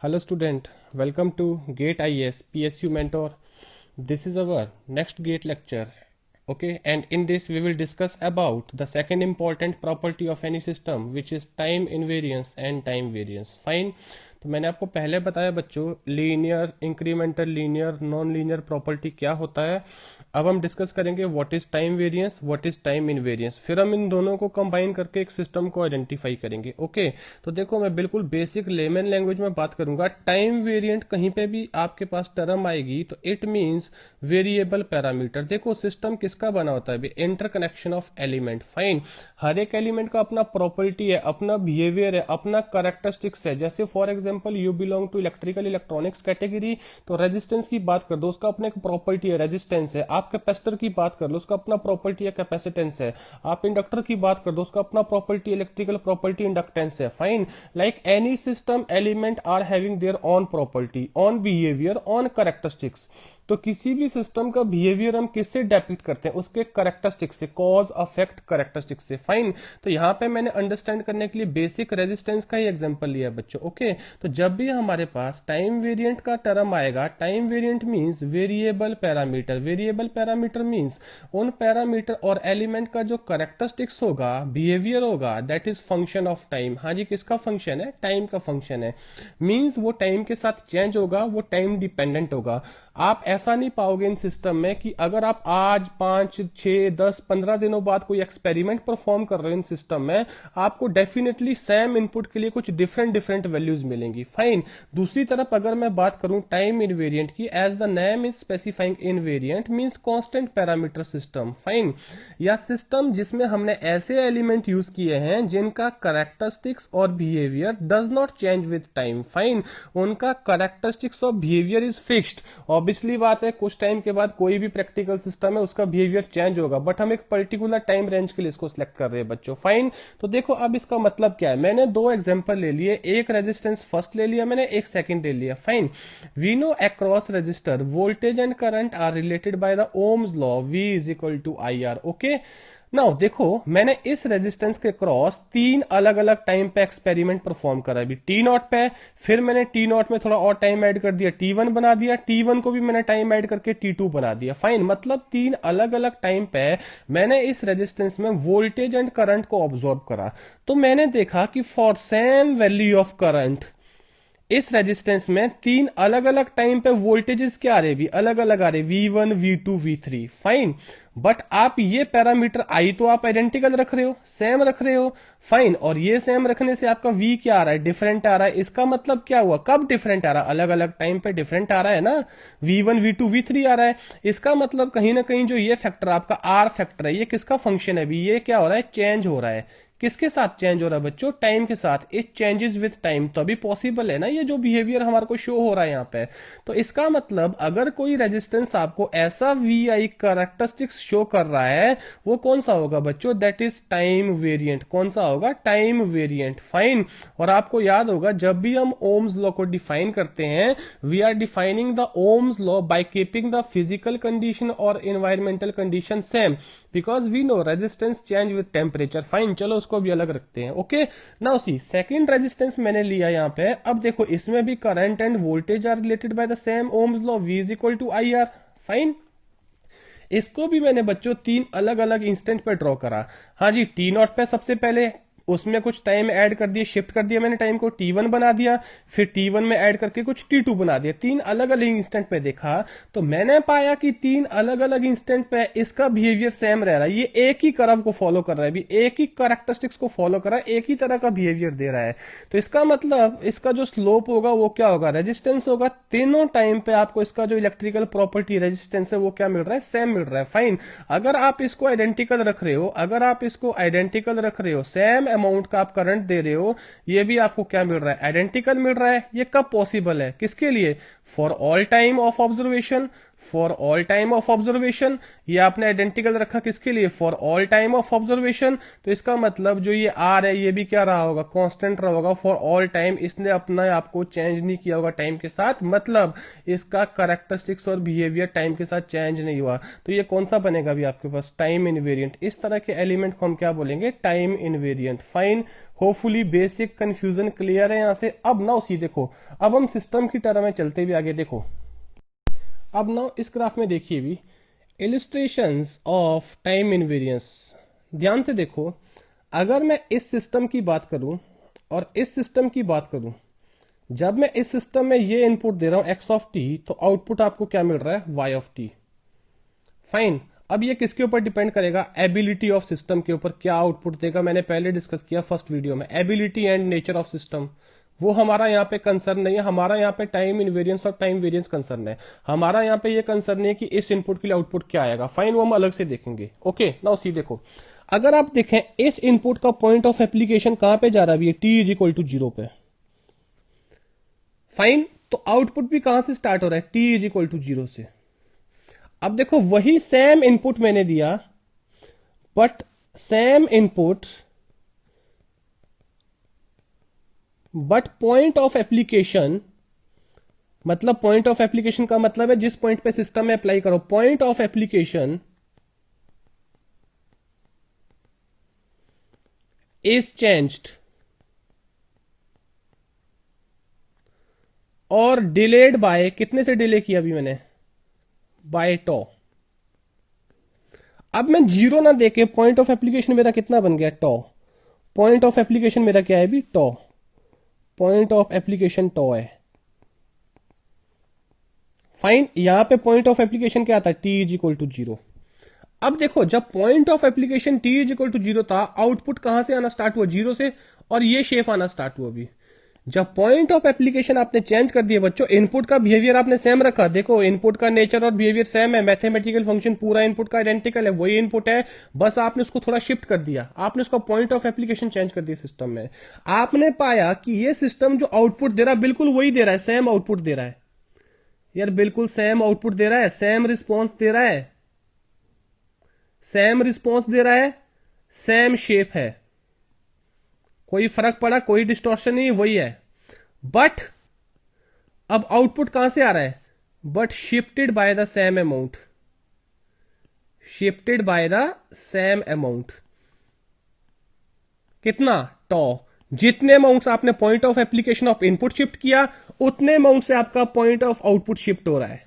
Hello student, welcome to GATE IS PSU Mentor. This is our next GATE lecture. Okay, and in this we will discuss about the second important property of any system, which is time invariance and time variance. Fine. तो मैंने आपको पहले बताया बच्चों, linear, incremental, linear, non linear property क्या होता है. अब हम डिस्कस करेंगे what is time variance, what is time invariance. फिर हम इन दोनों को कंबाइन करके एक सिस्टम को आइडेंटिफाई करेंगे. ओके, तो देखो मैं बिल्कुल बेसिक लेमन लैंग्वेज में बात करूंगा. टाइम वेरिएंट कहीं पे भी आपके पास टर्म आएगी तो इट मींस वेरिएबल पैरामीटर. देखो सिस्टम किसका बना होता है, इंटरकनेक्शन ऑफ एलिमेंट. फाइन, हर एक एलिमेंट का अपना प्रॉपर्टी है, अपना बिहेवियर है, अपना कैरेक्टरिस्टिक्स है. जैसे for example you belong to electrical electronics category, तो रेजिस्टेंस की बात कर दो, उसका अपना एक प्रॉपर्टी है, रेजिस्टेंस है. आप कैपेसिटर की बात कर लो, उसका अपना प्रॉपर्टी है, कैपेसिटेंस है. आप इंडक्टर की बात कर दो, उसका अपना प्रॉपर्टी, इलेक्ट्रिकल प्रॉपर्टी, इंडक्टेंस है. Fine, like any system element are having their own property, own behaviour, own characteristics. तो किसी भी सिस्टम का बिहेवियर हम किससे डेपिक्ट करते हैं, उसके कैरेक्टरिस्टिक्स से, कॉज अफेक्ट कैरेक्टरिस्टिक्स से. फाइन, तो यहां पे मैंने अंडरस्टैंड करने के लिए बेसिक रेजिस्टेंस का ही एग्जांपल लिया बच्चों. ओके, तो जब भी हमारे पास टाइम वेरिएंट का टर्म आएगा, time variant means variable parameter. Variable parameter means उन पैरामीटर और एलिमेंट का जो कैरेक्टरिस्टिक्स होगा, बिहेवियर होगा, that is function of time. हाँ जी, किसका फंक्शन है, टाइम का फंक्शन है. मींस वो टाइम के साथ चेंज होगा, वो टाइम डिपेंडेंट होगा. आप ऐसा नहीं पाओगे इन सिस्टम में कि अगर आप आज 5, 6, 10, 15 दिनों बाद कोई एक्सपेरिमेंट परफॉर्म कर रहे हो इन सिस्टम में, आपको डेफिनेटली सेम इनपुट के लिए कुछ डिफरेंट डिफरेंट वैल्यूज मिलेंगी. फाइन, दूसरी तरफ अगर मैं बात करूं टाइम इनवेरिएंट की, as the name is specifying invariant means constant parameter system. Fine, या सिस्टम जिसमें हमने ऐसे एलिमेंट यूज किए हैं जिनका कैरेक्टरिस्टिक्स और behaviour does not change with time. Fine, उनका कैरेक्टरिस्टिक्स और बिहेवियर इज फिक्स्ड. ऑब्वियसली बात है, कुछ टाइम के बाद कोई भी प्रैक्टिकल सिस्टम है उसका बिहेवियर चेंज होगा, बट हम एक पर्टिकुलर टाइम रेंज के लिए इसको सिलेक्ट कर रहे हैं बच्चों. फाइन, तो देखो अब इसका मतलब क्या है. मैंने दो एग्जांपल ले लिए, एक रेजिस्टेंस फर्स्ट ले लिया मैंने, एक सेकंड ले लिया. Fine, we know across resistor voltage and current are related by the Ohm's law, V is equal to IR. Okay, now देखो मैंने इस रेजिस्टेंस के क्रॉस तीन अलग अलग टाइम पे एक्सपेरिमेंट परफॉर्म करा. अभी T0 पे, फिर मैंने T0 में थोड़ा और टाइम ऐड कर दिया, T1 बना दिया, T1 को भी मैंने टाइम ऐड करके T2 बना दिया. फाइन, मतलब तीन अलग अलग टाइम पे मैंने इस रेजिस्टेंस में वोल्टेज एंड करंट को ऑब्जॉर्व करा. तो मैंने देखा कि for same value of current इस रेजिस्टेंस में तीन अलग अलग टाइम पे वोल्टेजेस क्या आ रहे, भी अलग अलग आ रहे, V1, V2, V3. Fine, but आप ये पैरामीटर आई तो आप आइडेंटिकल रख रहे हो, सेम रख रहे हो. फाइन, और ये सेम रखने से आपका V क्या आ रहा है, डिफरेंट आ रहा है. इसका मतलब क्या हुआ, कब डिफरेंट आ रहा है, अलग अलग टाइम पे डिफरेंट आ रहा है ना, V1, V2, V3 आ रहा है. इसका मतलब कहीं ना कहीं जो ये फैक्टर आपका R फैक्टर है, ये किसका फंक्शन है, भी ये क्या हो रहा है, चेंज हो रहा है. किसके साथ चेंज हो रहा है बच्चों, टाइम के साथ. इट चेंजेस विद टाइम, तो अभी पॉसिबल है ना ये जो बिहेवियर हमारे को शो हो रहा है यहाँ पे. तो इसका मतलब अगर कोई रेजिस्टेंस आपको ऐसा VI कैरेक्टरिस्टिक्स शो कर रहा है, वो कौन सा होगा बच्चों, दैट इज टाइम वेरिएंट. कौन सा होगा, टाइम वेरिएंट. फाइन, और आपको याद होगा जब भी हम ओम्स लॉ को डिफाइन करते हैं, we are defining the Ohm's law by keeping the physical condition और environmental condition same, because we know resistance change with temperature. Fine, चलो उसको भी अलग रखते हैं. Okay, now see second resistance मैंने लिया यहाँ पे. अब देखो इसमें भी current and voltage are related by the same Ohm's law, V is equal to IR. Fine, इसको भी मैंने बच्चों तीन अलग अलग इंस्टेंट पे ड्रॉ करा. हाँ जी, T0 पे सबसे पहले उसमें कुछ टाइम ऐड कर दिए, शिफ्ट कर दिया मैंने टाइम को, T1 बना दिया, फिर T1 में ऐड करके कुछ T2 बना दिया. तीन अलग अलग इंस्टेंट पे देखा तो मैंने पाया कि तीन अलग अलग इंस्टेंट पे इसका बिहेवियर सेम रह रहा है. ये एक ही कर्व को फॉलो कर रहा है, भी एक ही कैरेक्टरिस्टिक्स को फॉलो कर रहा है, एक ही तरह का बिहेवियर दे रहा है. तो इसका मतलब इसका जो स्लोप होगा वो क्या होगा, रेजिस्टेंस होगा. तीनों टाइम पे आपको इसका जो इलेक्ट्रिकल प्रॉपर्टी रेजिस्टेंस है वो क्या मिल रहा है, सेम मिल रहा है. फाइन, अगर आप इसको आइडेंटिकल रख रहे हो, अगर आप इसको आइडेंटिकल रख रहे हो, सेम अमाउंट का आप करंट दे रहे हो, ये भी आपको क्या मिल रहा है, आइडेंटिकल मिल रहा है. ये कब पॉसिबल है, किसके लिए, for all time of observation. For all time of observation, ये आपने आइडेंटिकल रखा किसके लिए, for all time of observation. तो इसका मतलब जो ये आर है ये भी क्या रहा होगा, कांस्टेंट रहा होगा फॉर ऑल टाइम. इसने अपना आपको चेंज नहीं किया होगा टाइम के साथ, मतलब इसका कैरेक्टरिस्टिक्स और बिहेवियर टाइम के साथ चेंज नहीं हुआ. तो ये कौन सा बनेगा भी आपके पास, टाइम इनवेरिएंट. इस तरह के एलिमेंट को हम क्या बोलेंगे, time invariant. Fine, hopefully basic confusion clear है यहां से। अब ना उसी देखो, अब हम सिस्टम की टर्म में चलते भी आगे देखो। अब ना इस ग्राफ में देखिए भी इलिस्ट्रेशंस ऑफ टाइम इनवेरियंस, ध्यान से देखो। अगर मैं इस सिस्टम की बात करूं और इस सिस्टम की बात करूं, जब मैं इस सिस्टम में ये इनपुट दे रहा हूं x ऑफ टी, तो आउटपुट आपको क्या मिल रहा है y ऑफ टी। फाइन। अब ये किसके ऊपर डिपेंड करेगा, एबिलिटी ऑफ सिस्टम के ऊपर, क्या आउटपुट देगा। मैंने पहले डिस्कस किया फर्स्ट वीडियो में, ability and nature of system. वो हमारा यहाँ पे कंसर्न नहीं है, हमारा यहाँ पे टाइम इनवेरियंस और टाइम वेरियंस कंसर्न है। हमारा यहाँ पे ये कंसर्न नहीं है कि इस इनपुट के लिए आउटपुट क्या आएगा। फाइन, वो हम अलग से देखेंगे। ओके, नाउ सी देखो, अगर आप देखें इस इनपुट का पॉइंट ऑफ एप्लीकेशन कहां पे जा रहा है, टी इज इक्वल टू 0 पे। फाइन, तो आउटपुट भी कहां से स्टार्ट हो रहा है, टी इज इक्वल टू 0 से। अब देखो वही सेम इनपुट मैंने दिया, but same input, but point of application, मतलब पॉइंट ऑफ एप्लीकेशन का मतलब है जिस पॉइंट पे सिस्टम में अप्लाई करो, point of application is changed और डिलेड बाय, कितने से डिले किया अभी मैंने, बाय टॉ। अब मैं 0 ना देके पॉइंट ऑफ एप्लीकेशन मेरा कितना बन गया, टॉ। पॉइंट ऑफ एप्लीकेशन मेरा क्या है भी, टॉ। पॉइंट ऑफ एप्लीकेशन टॉ है। फाइन, यहां पे पॉइंट ऑफ एप्लीकेशन क्या था, टी इज इक्वल टू 0। अब देखो जब point of application T is equal to 0 था, आउटपुट कहां से आना स्टार्ट हुआ, 0 से, और ये शेप आना स्टार्ट हुआ अभी। जब पॉइंट ऑफ एप्लीकेशन आपने चेंज कर दिया बच्चों, इनपुट का बिहेवियर आपने सेम रखा। देखो इनपुट का नेचर और बिहेवियर सेम है, मैथमेटिकल फंक्शन पूरा इनपुट का आइडेंटिकल है, वही इनपुट है, बस आपने उसको थोड़ा शिफ्ट कर दिया, आपने उसका पॉइंट ऑफ एप्लीकेशन चेंज कर दिया सिस्टम में। आपने पाया कि ये सिस्टम जो आउटपुट दे रहा है बिल्कुल वही दे रहा है, सेम आउटपुट दे रहा है यार, बिल्कुल सेम आउटपुट दे रहा है, सेम रिस्पॉन्स दे रहा है, सेम रिस्पॉन्स दे रहा है, सेम शेप है, कोई फर्क पड़ा, कोई डिस्टॉर्शन नहीं, वही है। बट अब आउटपुट कहां से आ रहा है, but shifted bye the same amount, shifted bye the same amount. कितना, टॉ। जितने अमाउंट्स आपने point of application of input shift किया, उतने अमाउंट से आपका पॉइंट ऑफ आउटपुट शिफ्ट हो रहा है।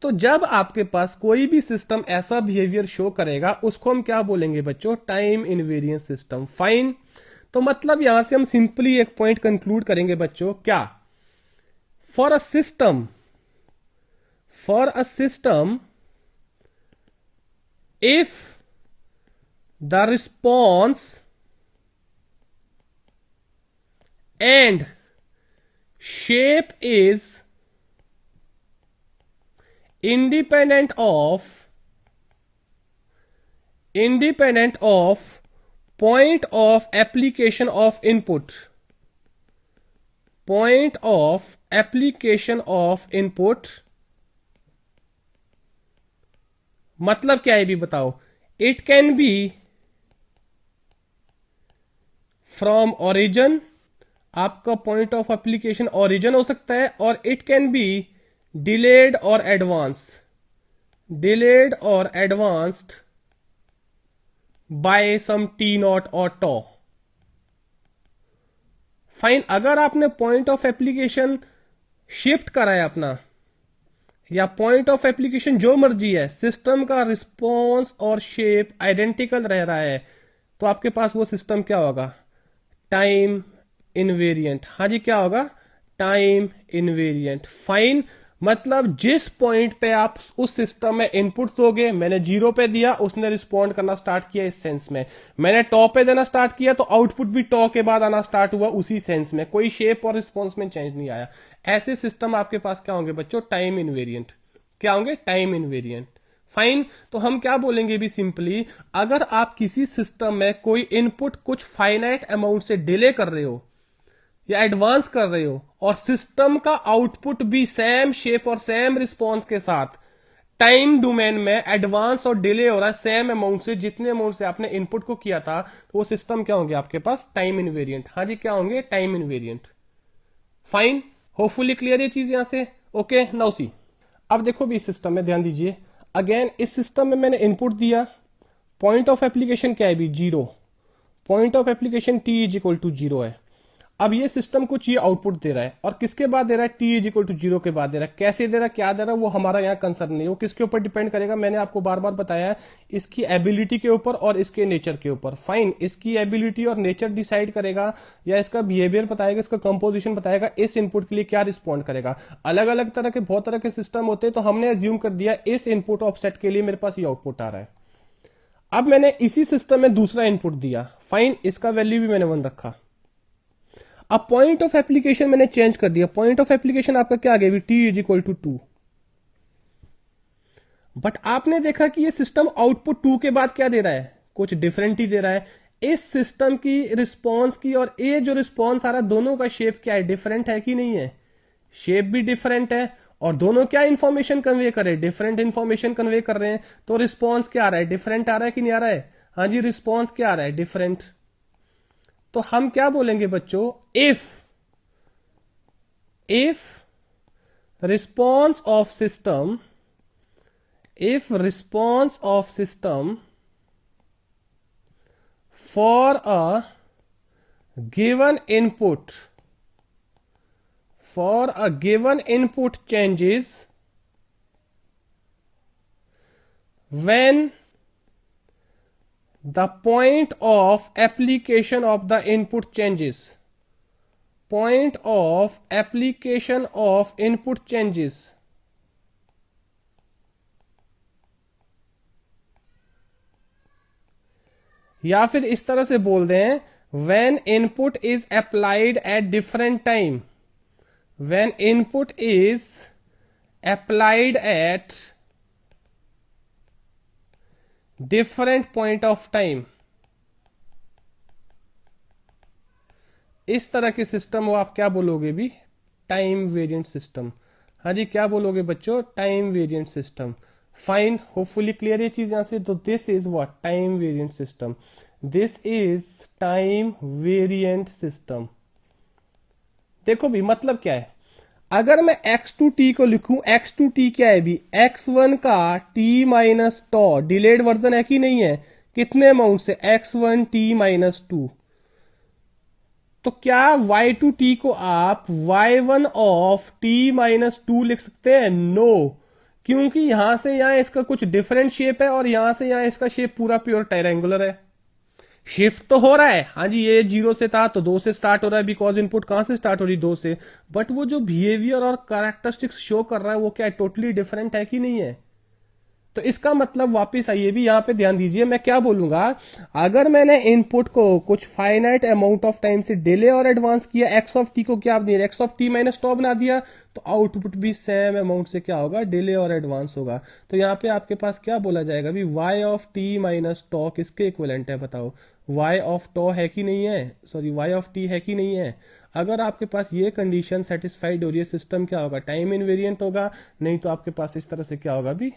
तो जब आपके पास कोई भी सिस्टम ऐसा बिहेवियर शो करेगा, उसको हम क्या बोलेंगे बच्चों, टाइम इनवेरियंस सिस्टम। फाइन, तो मतलब यहां से हम सिंपली एक पॉइंट कंक्लूड करेंगे बच्चों, क्या, for a system, for a system if the response and shape is independent of point of application of input, point of application of input, मतलब क्या है भी बताओ, it can be from origin, आपका point of application origin हो सकता है, और इट कैन बी डिलेड और एडवांस, डिलेड और advanced by some T naught और टॉ। फाइन, अगर आपने पॉइंट ऑफ एप्लीकेशन शिफ्ट करा है अपना, या पॉइंट ऑफ एप्लीकेशन जो मर्जी है, सिस्टम का रिस्पॉन्स और शेप आइडेंटिकल रह रहा है, तो आपके पास वो सिस्टम क्या होगा, टाइम इनवेरिएंट। हाँ जी, क्या होगा, टाइम इनवेरिएंट। फाइन, मतलब जिस पॉइंट पे आप उस सिस्टम में इनपुट दोगे, मैंने 0 पे दिया, उसने रिस्पॉन्ड करना स्टार्ट किया इस सेंस में, मैंने टॉ पे देना स्टार्ट किया तो आउटपुट भी टॉ के बाद आना स्टार्ट हुआ उसी सेंस में, कोई शेप और रिस्पॉन्स में चेंज नहीं आया। ऐसे सिस्टम आपके पास क्या होंगे बच्चों, टाइम इनवेरिएंट। क्या होंगे, टाइम इनवेरिएंट। फाइन, तो हम क्या बोलेंगे भी सिंपली, अगर आप किसी सिस्टम में कोई इनपुट कुछ फाइनाइट अमाउंट से डिले कर रहे हो या एडवांस कर रहे हो, और सिस्टम का आउटपुट भी सेम शेप और सेम रिस्पॉन्स के साथ टाइम डोमेन में एडवांस और डिले हो रहा है सेम अमाउंट से, जितने अमाउंट से आपने इनपुट को किया था, तो वो सिस्टम क्या होंगे आपके पास, टाइम इनवेरिएंट। हाँ जी, क्या होंगे, time invariant. Fine, hopefully clear ये चीज यहां से। ओके, नाउ सी, अब देखो भी इस सिस्टम में ध्यान दीजिए, अगेन इस सिस्टम में मैंने इनपुट दिया, पॉइंट ऑफ एप्लीकेशन क्या है भी, 0, point of application t is equal to 0 है। अब ये सिस्टम कुछ ये आउटपुट दे रहा है और किसके बाद दे रहा है, t इज इक्वल टू 0 के बाद दे रहा है। कैसे दे रहा है, क्या दे रहा है, वो हमारा यहाँ कंसर्न नहीं है। वो किसके ऊपर डिपेंड करेगा, मैंने आपको बार बार बताया है, इसकी एबिलिटी के ऊपर और इसके नेचर के ऊपर। फाइन, इसकी एबिलिटी और नेचर डिसाइड करेगा या इसका बिहेवियर बताएगा, इसका कंपोजिशन बताएगा, इस इनपुट के लिए क्या रिस्पॉन्ड करेगा। अलग अलग तरह के बहुत तरह के सिस्टम होते हैं, तो हमने एज्यूम कर दिया इस इनपुट ऑफसेट के लिए मेरे पास ये आउटपुट आ रहा है। अब मैंने इसी सिस्टम में दूसरा इनपुट दिया, फाइन, इसका वैल्यू भी मैंने 1 रखा। अब पॉइंट ऑफ एप्लीकेशन मैंने चेंज कर दिया। पॉइंट ऑफ एप्लीकेशन आपका क्या आ गया, t is equal to 2। But आपने देखा कि ये सिस्टम आउटपुट 2 के बाद क्या दे रहा है, कुछ डिफरेंट ही दे रहा है। इस सिस्टम की रिस्पॉन्स की और ये जो रिस्पॉन्स आ रहा है, दोनों का शेप क्या है, डिफरेंट है कि नहीं है। शेप भी डिफरेंट है और दोनों क्या इंफॉर्मेशन कन्वे कर रहे हैं, डिफरेंट इंफॉर्मेशन कन्वे कर रहे हैं। तो रिस्पॉन्स क्या आ रहा है, डिफरेंट आ रहा है कि नहीं आ रहा है। हाँ जी, रिस्पॉन्स क्या आ रहा है, डिफरेंट। तो हम क्या बोलेंगे बच्चों, if response of system, if response of system for a given input changes when the point of application of the input changes, point of application of input changes, या फिर इस तरह से बोल दें, when input is applied at different time, when input is applied at different point of time, इस तरह के सिस्टम वो आप क्या बोलोगे भी, टाइम वेरिएंट सिस्टम। हाँ जी, क्या बोलोगे बच्चों, time variant system. Fine, hopefully clear ये चीज यहां से। तो this is what, time variant system. This is time variant system. देखो भी मतलब क्या है, अगर मैं x2t को लिखूं, x2t क्या है भी, x1 का t माइनस टॉ डिलेड वर्जन है कि नहीं है, कितने अमाउंट से, x1 t माइनस 2। तो क्या y2t को आप y1 ऑफ t माइनस 2 लिख सकते हैं, नो, क्योंकि यहां से यहां इसका कुछ डिफरेंट शेप है और यहां से यहां इसका शेप पूरा प्योर ट्रायंगुलर है। शिफ्ट तो हो रहा है, हाँ जी, ये 0 से था तो 2 से स्टार्ट हो रहा है, बिकॉज इनपुट कहां से स्टार्ट हो रही, 2 से। बट वो जो बिहेवियर और कैरेक्टरिस्टिक्स शो कर रहा है वो क्या है, टोटली डिफरेंट है कि नहीं है। तो इसका मतलब वापस आइए भी, यहां पे ध्यान दीजिए, मैं क्या बोलूंगा, अगर मैंने इनपुट को कुछ फाइनाइट अमाउंट ऑफ टाइम से डिले और एडवांस किया, एक्स ऑफ टी को क्या दिया, एक्स ऑफ टी माइनस टॉ बना दिया, तो आउटपुट भी सेम अमाउंट से क्या होगा, डिले और एडवांस होगा। तो यहाँ पे आपके पास क्या बोला जाएगा भी, वाई ऑफ टी माइनस टॉ किसके इक्विवेलेंट है, बताओ, वाई ऑफ टॉ है कि नहीं है, सॉरी वाई ऑफ टी है कि नहीं है। अगर आपके पास ये कंडीशन सेटिस्फाइड हो रही है, सिस्टम क्या होगा, टाइम इनवेरिएंट होगा, नहीं तो आपके पास इस तरह से क्या होगा भी,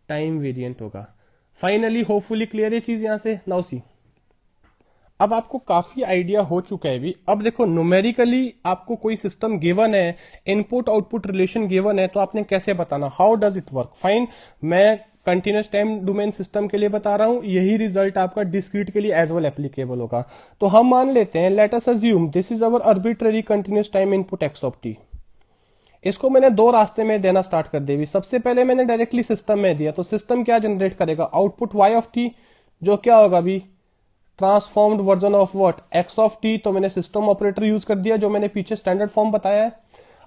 टाइम वेरिएंट होगा। फाइनली होपफुली क्लियर है चीज यहां से। नाउ सी, अब आपको काफी आइडिया हो चुका है भी। अब देखो, न्यूमेरिकली आपको कोई सिस्टम गिवन है, इनपुट आउटपुट रिलेशन गिवन है, तो आपने कैसे बताना, how does it work. Fine, मैं कंटिन्यूस टाइम डोमेन सिस्टम के लिए बता रहा हूं, यही रिजल्ट आपका डिस्क्रीट के लिए एज वेल एप्लीकेबल होगा। तो हम मान लेते हैं, let us assume this is our arbitrary continuous time input x of T. इसको मैंने 2 रास्ते में देना स्टार्ट कर दी। सबसे पहले मैंने डायरेक्टली सिस्टम में दिया, तो सिस्टम क्या जनरेट करेगा, आउटपुट y ऑफ टी, जो क्या होगा भी, transformed version of what, x of T. तो मैंने सिस्टम ऑपरेटर यूज कर दिया, जो मैंने पीछे स्टैंडर्ड फॉर्म बताया है।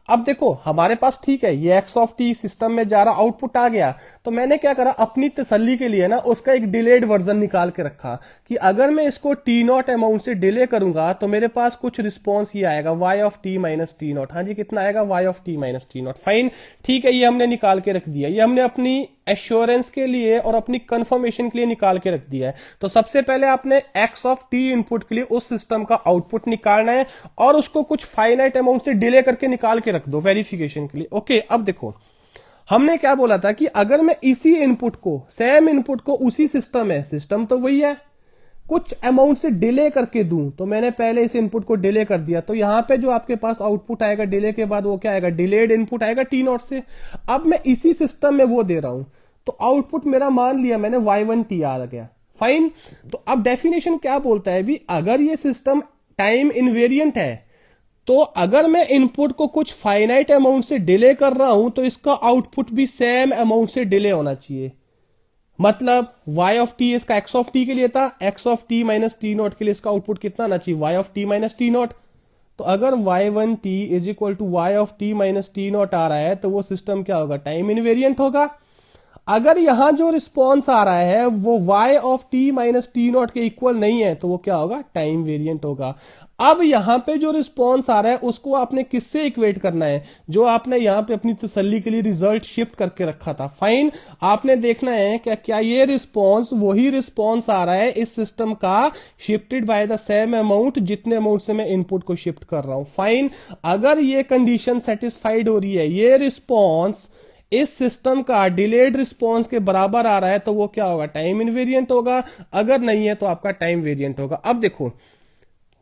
अब देखो हमारे पास ठीक है, ये एक्स ऑफ टी सिस्टम में जा रहा, आउटपुट आ गया, तो मैंने क्या करा, अपनी तसल्ली के लिए ना उसका एक डिलेड वर्जन निकाल के रखा कि अगर मैं इसको टी नॉट अमाउंट से डिले करूंगा तो मेरे पास कुछ रिस्पॉन्स ये आएगा, Y of T minus T naught. हाँ जी, कितना आएगा, Y of T minus T naught. Fine, ठीक है, ये हमने निकाल के रख दिया, ये हमने अपनी एश्योरेंस के लिए और अपनी कंफर्मेशन के लिए निकाल के रख दिया है। तो सबसे पहले आपने एक्स ऑफ टी इनपुट के लिए उस सिस्टम का आउटपुट निकालना है और उसको कुछ फाइनाइट अमाउंट से डिले करके निकाल के रख दो वेरिफिकेशन के लिए। ओके, अब देखो हमने क्या बोला था कि अगर मैं इसी इनपुट को, सेम इनपुट को उसी सिस्टम है, सिस्टम तो वही है, कुछ अमाउंट से डिले करके दूं, तो मैंने पहले इस इनपुट को डिले कर दिया, तो यहां पे जो आपके पास आउटपुट आएगा डिले के बाद वो क्या आएगा, डिलेड इनपुट आएगा टी नॉट से। अब मैं इसी सिस्टम में वो दे रहा हूं, तो आउटपुट मेरा मान लिया मैंने y1t आ गया। फाइन। तो अब डेफिनेशन क्या बोलता है भी, अगर ये सिस्टम टाइम इनवेरिएंट है तो अगर मैं इनपुट को कुछ फाइनाइट अमाउंट से डिले कर रहा हूं तो इसका आउटपुट भी सेम अमाउंट से डिले होना चाहिए। मतलब y ऑफ टी इसका x ऑफ टी के लिए था, x of T minus T nought के लिए इसका आउटपुट कितना आना चाहिए, y of T minus T nought. तो अगर y1t is equal to y of T minus T nought आ रहा है तो वो सिस्टम क्या होगा, टाइम इनवेरिएंट होगा। अगर यहां जो रिस्पॉन्स आ रहा है वो y of T minus T nought के इक्वल नहीं है तो वो क्या होगा, टाइम वेरिएंट होगा। अब यहां पे जो रिस्पॉन्स आ रहा है उसको आपने किससे इक्वेट करना है, जो आपने यहां पे अपनी तसल्ली के लिए रिजल्ट शिफ्ट करके रखा था। फाइन, आपने देखना है कि क्या ये रिस्पॉन्स वही रिस्पॉन्स आ रहा है इस सिस्टम का, shifted bye the same amount जितने अमाउंट से मैं इनपुट को शिफ्ट कर रहा हूं। फाइन, अगर ये कंडीशन सेटिस्फाइड हो रही है, ये रिस्पॉन्स इस सिस्टम का डिलेड रिस्पॉन्स के बराबर आ रहा है तो वो क्या होगा, टाइम इनवेरिएंट होगा। अगर नहीं है तो आपका टाइम वेरिएंट होगा। अब देखो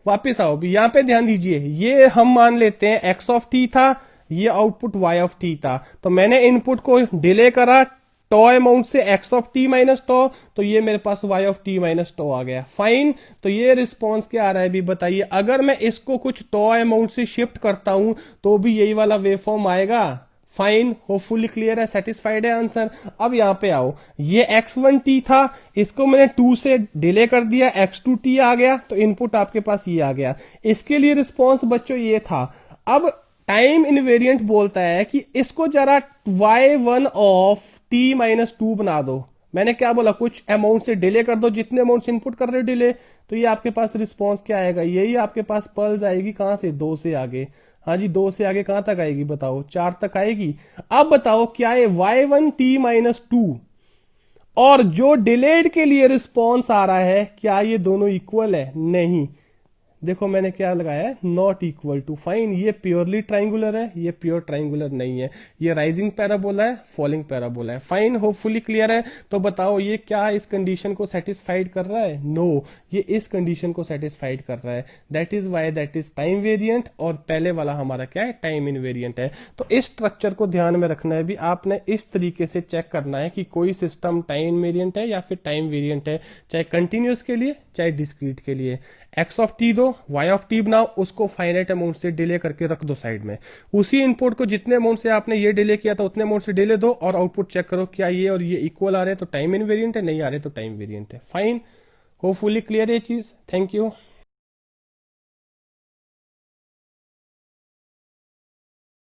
वापिस आओ भी, यहां पे ध्यान दीजिए, ये हम मान लेते हैं एक्स ऑफ टी था, ये आउटपुट वाई ऑफ टी था, तो मैंने इनपुट को डिले करा टॉ अमाउंट से एक्स ऑफ टी माइनस टॉ, तो ये मेरे पास वाई ऑफ टी माइनस टॉ आ गया। फाइन, तो ये रिस्पॉन्स क्या आ रहा है भी बताइए, अगर मैं इसको कुछ टॉ अमाउंट से शिफ्ट करता हूं तो भी यही वाला वेव फॉर्म आएगा। फाइन, होपफुली क्लियर है, सेटिस्फाइड है आंसर। अब यहां पे आओ, ये x1t था, इसको मैंने 2 से डिले कर दिया, x2t आ गया, तो इनपुट आपके पास ये आ गया। इसके लिए रिस्पॉन्स बच्चों ये था। अब टाइम इनवेरिएंट बोलता है कि इसको जरा y1 ऑफ t माइनस 2 बना दो। मैंने क्या बोला, कुछ अमाउंट से डिले कर दो, जितने अमाउंट से इनपुट कर रहे हो डिले, तो ये आपके पास रिस्पॉन्स क्या आएगा, यही आपके पास पल्स आएगी, कहां से, 2 से आगे। हाँ जी, 2 से आगे कहां तक आएगी बताओ, 4 तक आएगी। अब बताओ क्या ये y1t माइनस 2 और जो डिलेड के लिए रिस्पॉन्स आ रहा है, क्या ये दोनों इक्वल है, नहीं। देखो मैंने क्या लगाया है, नॉट इक्वल टू। फाइन, ये प्योरली ट्राइंगुलर है, ये प्योर ट्राइंगुलर नहीं है, ये राइजिंग पैराबोला है, फॉलिंग पैराबोला है। फाइन, होपफुली क्लियर है। तो बताओ ये क्या इस कंडीशन को सेटिस्फाइड कर रहा है, नो, ये इस कंडीशन को सेटिस्फाइड कर रहा है। That is why that is time variant, और पहले वाला हमारा क्या है, टाइम इनवेरिएंट है। तो इस स्ट्रक्चर को ध्यान में रखना है भी, आपने इस तरीके से चेक करना है कि कोई सिस्टम टाइम वेरिएंट है या फिर टाइम वेरिएंट है, चाहे कंटिन्यूस के लिए चाहे डिस्क्रीट के लिए। एक्स ऑफ टी दो, वाई ऑफ टी बनाओ, उसको फाइनाइट अमाउंट से डिले करके रख दो साइड में। उसी इनपुट को जितने अमाउंट से आपने ये डिले किया था उतने अमाउंट से डिले दो, और आउटपुट चेक करो क्या ये और ये इक्वल आ रहे हैं तो टाइम इनवेरिएंट है, नहीं आ रहे तो टाइम वेरिएंट है। फाइन, होपफुली क्लियर है ये चीज। Thank you.